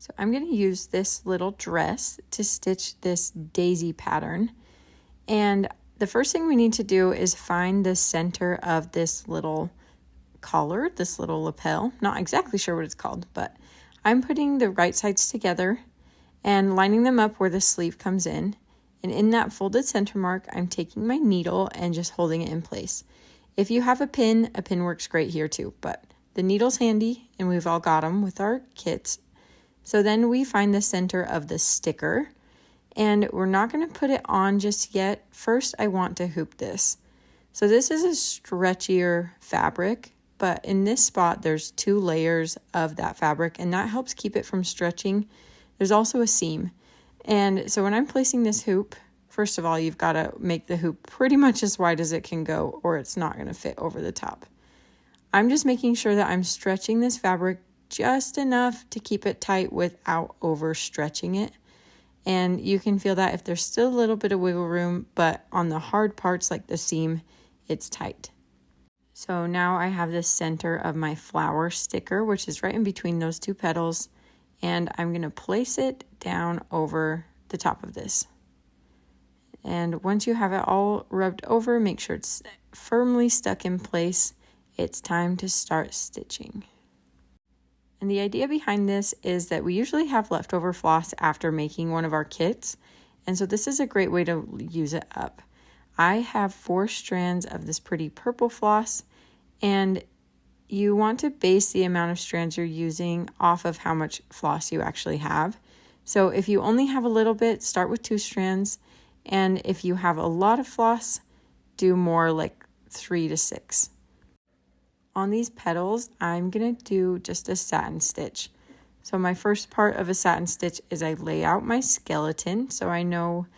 So I'm going to use this little dress to stitch this daisy pattern. And the first thing we need to do is find the center of this little collar, this little lapel. Not exactly sure what it's called, but I'm putting the right sides together and lining them up where the sleeve comes in. And in that folded center mark, I'm taking my needle and just holding it in place. If you have a pin works great here too, but the needle's handy and we've all got them with our kits. So then we find the center of the sticker, and we're not going to put it on just yet. First, I want to hoop this. So this is a stretchier fabric, but in this spot, there's 2 layers of that fabric, and that helps keep it from stretching. There's also a seam. And so when I'm placing this hoop, first of all, you've got to make the hoop pretty much as wide as it can go, or it's not going to fit over the top. I'm just making sure that I'm stretching this fabric just enough to keep it tight without overstretching it. And you can feel that if there's still a little bit of wiggle room, but on the hard parts like the seam, it's tight. So now I have the center of my flower sticker, which is right in between those 2 petals, and I'm going to place it down over the top of this. And once you have it all rubbed over, make sure it's firmly stuck in place. It's time to start stitching. And the idea behind this is that we usually have leftover floss after making one of our kits, and so this is a great way to use it up. I have 4 strands of this pretty purple floss, and you want to base the amount of strands you're using off of how much floss you actually have. So if you only have a little bit, start with 2 strands, and if you have a lot of floss, do more like 3 to 6. On these petals, I'm going to do just a satin stitch. So my first part of a satin stitch is I lay out my skeleton so I know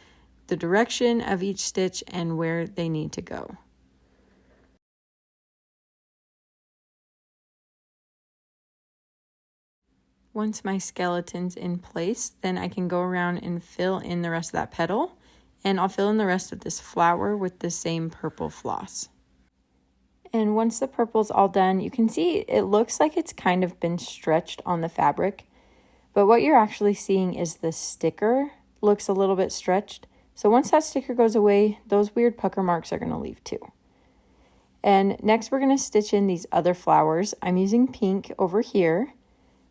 the direction of each stitch and where they need to go. Once my skeleton's in place, then I can go around and fill in the rest of that petal, and I'll fill in the rest of this flower with the same purple floss. And once the purple's all done, you can see it looks like it's kind of been stretched on the fabric, but what you're actually seeing is the sticker looks a little bit stretched. So once that sticker goes away, those weird pucker marks are going to leave too. And next we're going to stitch in these other flowers. I'm using pink over here.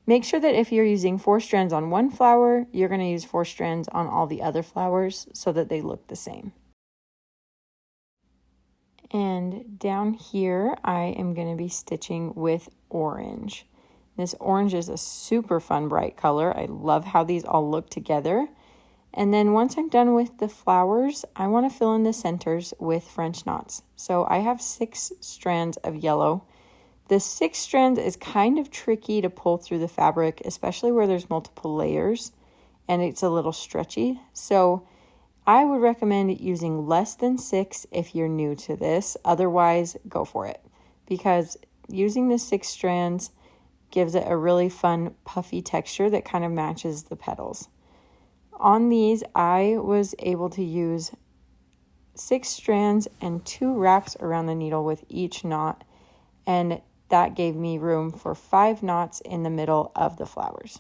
Make sure that if you're using 4 strands on one flower, you're going to use 4 strands on all the other flowers so that they look the same. And down here, I am going to be stitching with orange. This orange is a super fun bright color. I love how these all look together. And then once I'm done with the flowers, I want to fill in the centers with French knots. So I have 6 strands of yellow. The 6 strands is kind of tricky to pull through the fabric, especially where there's multiple layers and it's a little stretchy. So I would recommend using less than 6 if you're new to this. Otherwise, go for it, because using the 6 strands gives it a really fun puffy texture that kind of matches the petals. On these, I was able to use 6 strands and 2 wraps around the needle with each knot, and that gave me room for 5 knots in the middle of the flowers.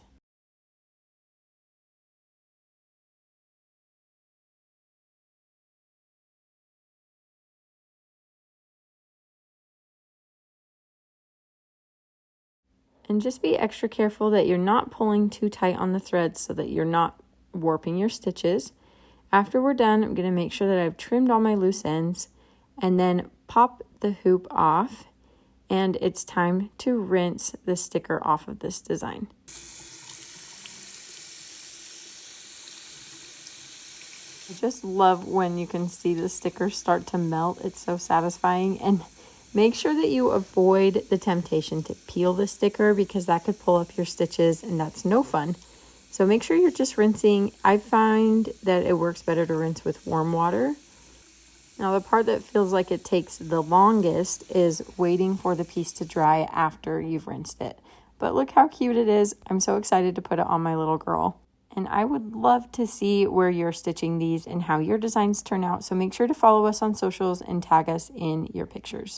And just be extra careful that you're not pulling too tight on the threads so that you're not warping your stitches. After we're done, I'm going to make sure that I've trimmed all my loose ends and then pop the hoop off, and it's time to rinse the sticker off of this design. I just love when you can see the sticker start to melt. It's so satisfying. And make sure that you avoid the temptation to peel the sticker, because that could pull up your stitches and that's no fun. So make sure you're just rinsing. I find that it works better to rinse with warm water. Now the part that feels like it takes the longest is waiting for the piece to dry after you've rinsed it. But look how cute it is. I'm so excited to put it on my little girl. And I would love to see where you're stitching these and how your designs turn out. So make sure to follow us on socials and tag us in your pictures.